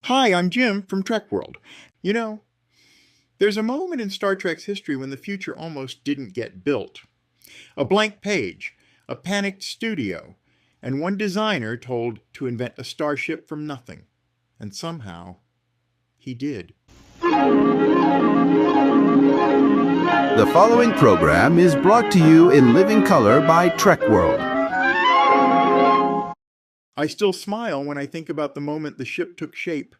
Hi, I'm Jim from Trek World. You know, there's a moment in Star Trek's history when the future almost didn't get built. A blank page, a panicked studio, and one designer told to invent a starship from nothing. And somehow, he did. The following program is brought to you in living color by Trek World. I still smile when I think about the moment the ship took shape.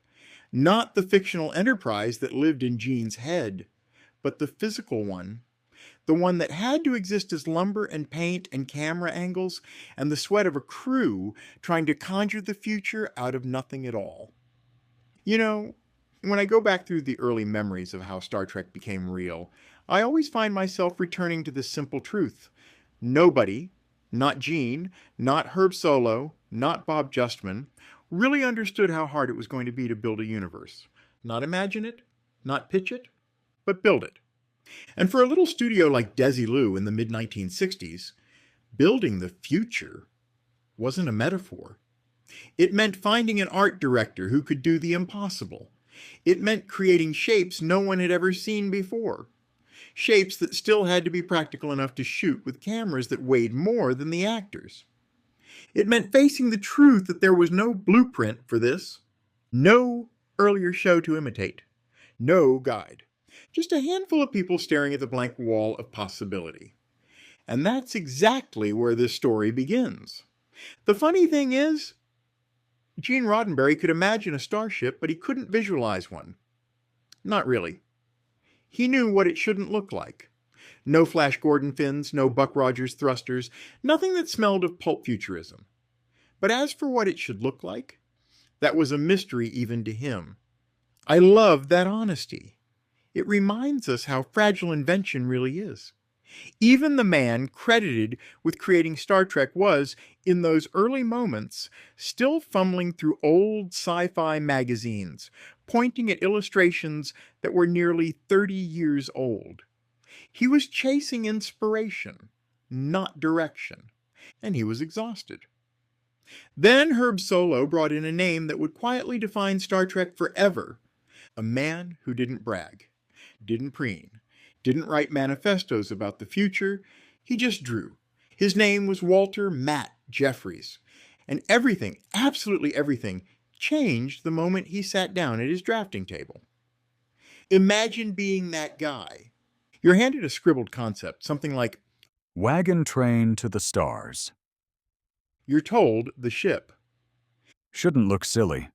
Not the fictional Enterprise that lived in Gene's head, but the physical one. The one that had to exist as lumber and paint and camera angles and the sweat of a crew trying to conjure the future out of nothing at all. You know, when I go back through the early memories of how Star Trek became real, I always find myself returning to this simple truth. Nobody, not Gene, not Herb Solo, not Bob Justman, really understood how hard it was going to be to build a universe. Not imagine it, not pitch it, but build it. And for a little studio like Desilu in the mid-1960s, building the future wasn't a metaphor. It meant finding an art director who could do the impossible. It meant creating shapes no one had ever seen before. Shapes that still had to be practical enough to shoot with cameras that weighed more than the actors. It meant facing the truth that there was no blueprint for this, no earlier show to imitate, no guide. Just a handful of people staring at the blank wall of possibility. And that's exactly where this story begins. The funny thing is, Gene Roddenberry could imagine a starship, but he couldn't visualize one. Not really. He knew what it shouldn't look like. No Flash Gordon fins, no Buck Rogers thrusters, nothing that smelled of pulp futurism. But as for what it should look like, that was a mystery even to him. I love that honesty. It reminds us how fragile invention really is. Even the man credited with creating Star Trek was, in those early moments, still fumbling through old sci-fi magazines, pointing at illustrations that were nearly 30 years old. He was chasing inspiration, not direction, and he was exhausted. Then Herb Solo brought in a name that would quietly define Star Trek forever. A man who didn't brag, didn't preen, didn't write manifestos about the future. He just drew. His name was Walter Matt Jeffries. And everything, absolutely everything, changed the moment he sat down at his drafting table. Imagine being that guy. You're handed a scribbled concept, something like, Wagon train to the stars. you're told the ship. Shouldn't look silly.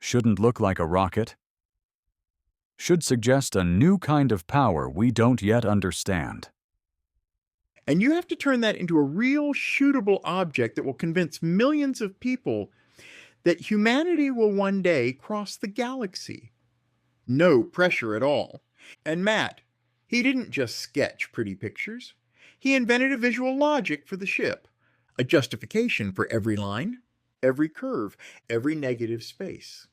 Shouldn't look like a rocket. Should suggest a new kind of power we don't yet understand. And you have to turn that into a real shootable object that will convince millions of people that humanity will one day cross the galaxy. No pressure at all. And Matt, he didn't just sketch pretty pictures. He invented a visual logic for the ship, a justification for every line, every curve, every negative space.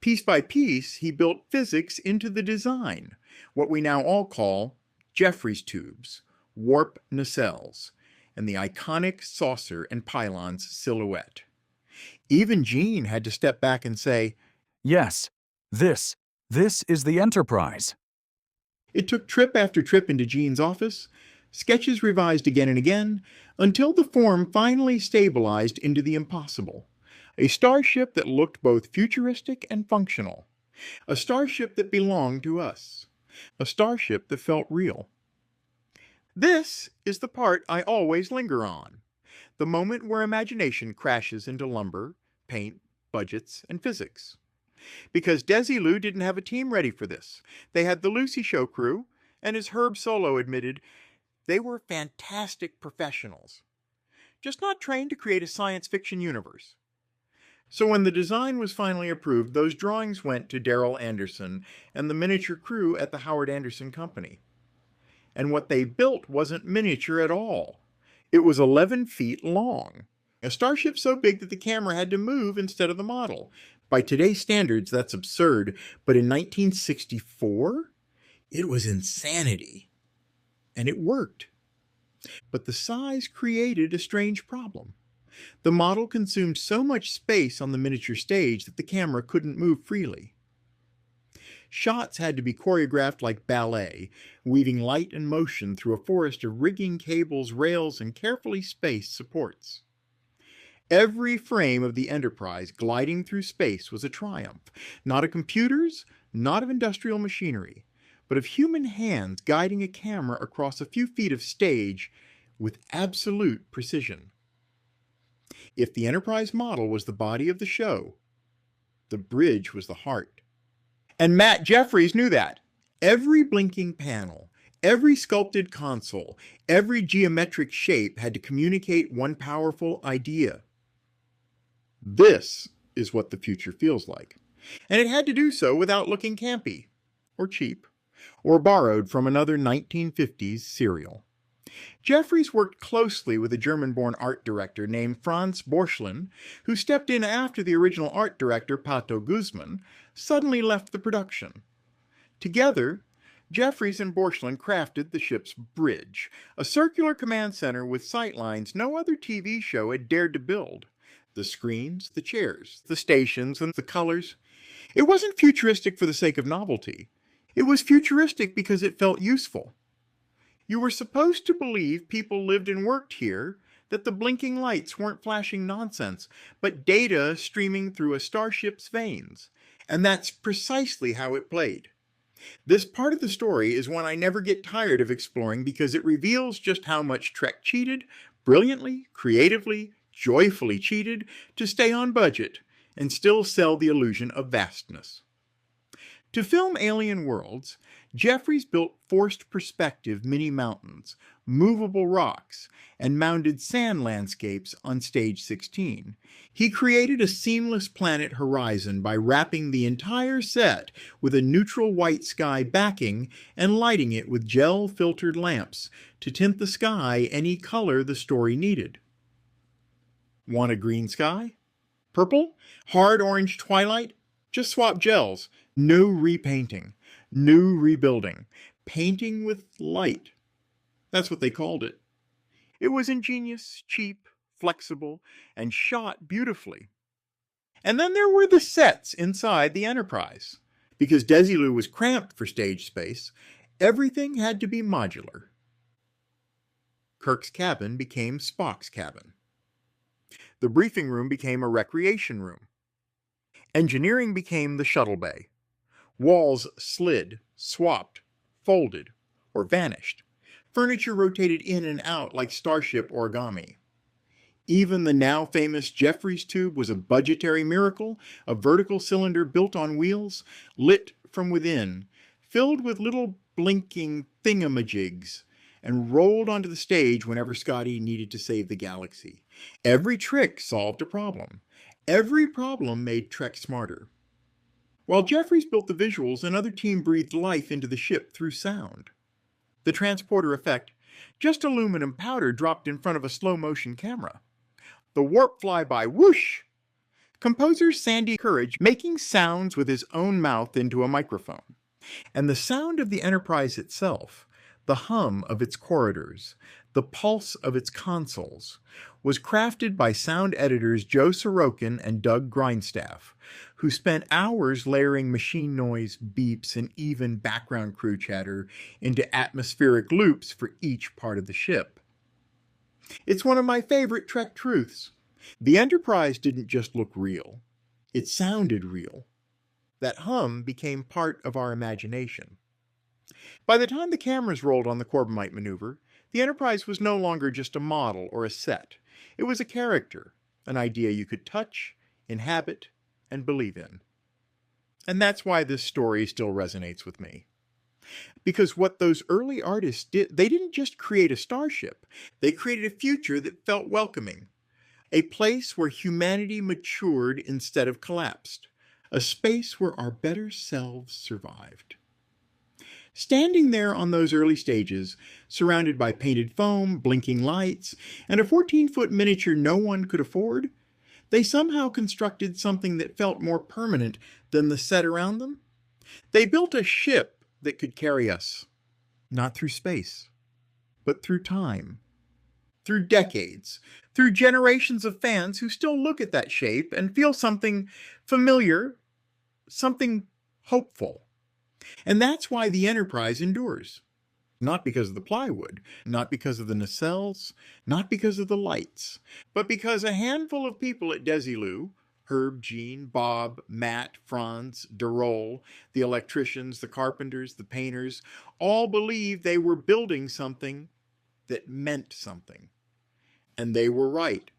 Piece by piece, he built physics into the design, what we now all call Jeffries tubes, warp nacelles, and the iconic saucer and pylon's silhouette. Even Gene had to step back and say, Yes, this is the Enterprise. it took trip after trip into Gene's office, sketches revised again and again, until the form finally stabilized into the impossible. A starship that looked both futuristic and functional. A starship that belonged to us. A starship that felt real. This is the part I always linger on. The moment where imagination crashes into lumber, paint, budgets, and physics. Because Desilu didn't have a team ready for this. They had the Lucy Show crew, and as Herb Solo admitted, they were fantastic professionals. Just not trained to create a science fiction universe. So when the design was finally approved, those drawings went to Darrell Anderson and the miniature crew at the Howard Anderson Company. And what they built wasn't miniature at all. It was 11 feet long. A starship so big that the camera had to move instead of the model. By today's standards, that's absurd, but in 1964, it was insanity. And it worked. But the size created a strange problem. The model consumed so much space on the miniature stage that the camera couldn't move freely. Shots had to be choreographed like ballet, weaving light and motion through a forest of rigging, cables, rails, and carefully spaced supports. Every frame of the Enterprise gliding through space was a triumph, not of computers, not of industrial machinery, but of human hands guiding a camera across a few feet of stage with absolute precision. If the Enterprise model was the body of the show, the bridge was the heart. And Matt Jeffries knew that. Every blinking panel, every sculpted console, every geometric shape had to communicate one powerful idea. This is what the future feels like. And it had to do so without looking campy, or cheap, or borrowed from another 1950s serial. Jeffries worked closely with a German-born art director named Franz Borchlin, who stepped in after the original art director, Pato Guzman, suddenly left the production. Together, Jeffries and Borchlin crafted the ship's bridge, a circular command center with sightlines no other TV show had dared to build. The screens, the chairs, the stations, and the colors. It wasn't futuristic for the sake of novelty. It was futuristic because it felt useful. You were supposed to believe people lived and worked here, that the blinking lights weren't flashing nonsense, but data streaming through a starship's veins. And that's precisely how it played. This part of the story is one I never get tired of exploring because it reveals just how much Trek cheated, brilliantly, creatively, joyfully cheated, to stay on budget and still sell the illusion of vastness. To film Alien Worlds, Jeffries built forced perspective mini mountains, movable rocks, and mounded sand landscapes on stage 16. He created a seamless planet horizon by wrapping the entire set with a neutral white sky backing and lighting it with gel-filtered lamps to tint the sky any color the story needed. Want a green sky? Purple? Hard orange twilight? Just swap gels. No repainting. New rebuilding. Painting with light. That's what they called it. It was ingenious, cheap, flexible, and shot beautifully. And then there were the sets inside the Enterprise. Because Desilu was cramped for stage space, everything had to be modular. Kirk's cabin became Spock's cabin. The briefing room became a recreation room. Engineering became the shuttle bay. Walls slid, swapped, folded, or vanished. Furniture rotated in and out like starship origami. Even the now famous Jeffries tube was a budgetary miracle, a vertical cylinder built on wheels, lit from within, filled with little blinking thingamajigs, and rolled onto the stage whenever Scotty needed to save the galaxy. Every trick solved a problem. Every problem made Trek smarter. While Jeffries built the visuals, another team breathed life into the ship through sound. The transporter effect, just aluminum powder dropped in front of a slow-motion camera. The warp flyby whoosh! Composer Sandy Courage making sounds with his own mouth into a microphone. And the sound of the Enterprise itself, the hum of its corridors, the pulse of its consoles, was crafted by sound editors Joe Sorokin and Doug Grindstaff, who spent hours layering machine noise, beeps, and even background crew chatter into atmospheric loops for each part of the ship. It's one of my favorite Trek truths. The Enterprise didn't just look real. It sounded real. That hum became part of our imagination. By the time the cameras rolled on the Corbomite maneuver, the Enterprise was no longer just a model or a set. It was a character, an idea you could touch, inhabit, and believe in. And that's why this story still resonates with me. Because what those early artists did, they didn't just create a starship. They created a future that felt welcoming. A place where humanity matured instead of collapsed. A space where our better selves survived. Standing there on those early stages, surrounded by painted foam, blinking lights, and a 14-foot miniature no one could afford, they somehow constructed something that felt more permanent than the set around them. They built a ship that could carry us, not through space, but through time. through decades, through generations of fans who still look at that shape and feel something familiar, something hopeful. And that's why the Enterprise endures. Not because of the plywood, not because of the nacelles, not because of the lights, but because a handful of people at Desilu, Herb, Gene, Bob, Matt, Franz, DeRoll, the electricians, the carpenters, the painters, all believed they were building something that meant something. And they were right.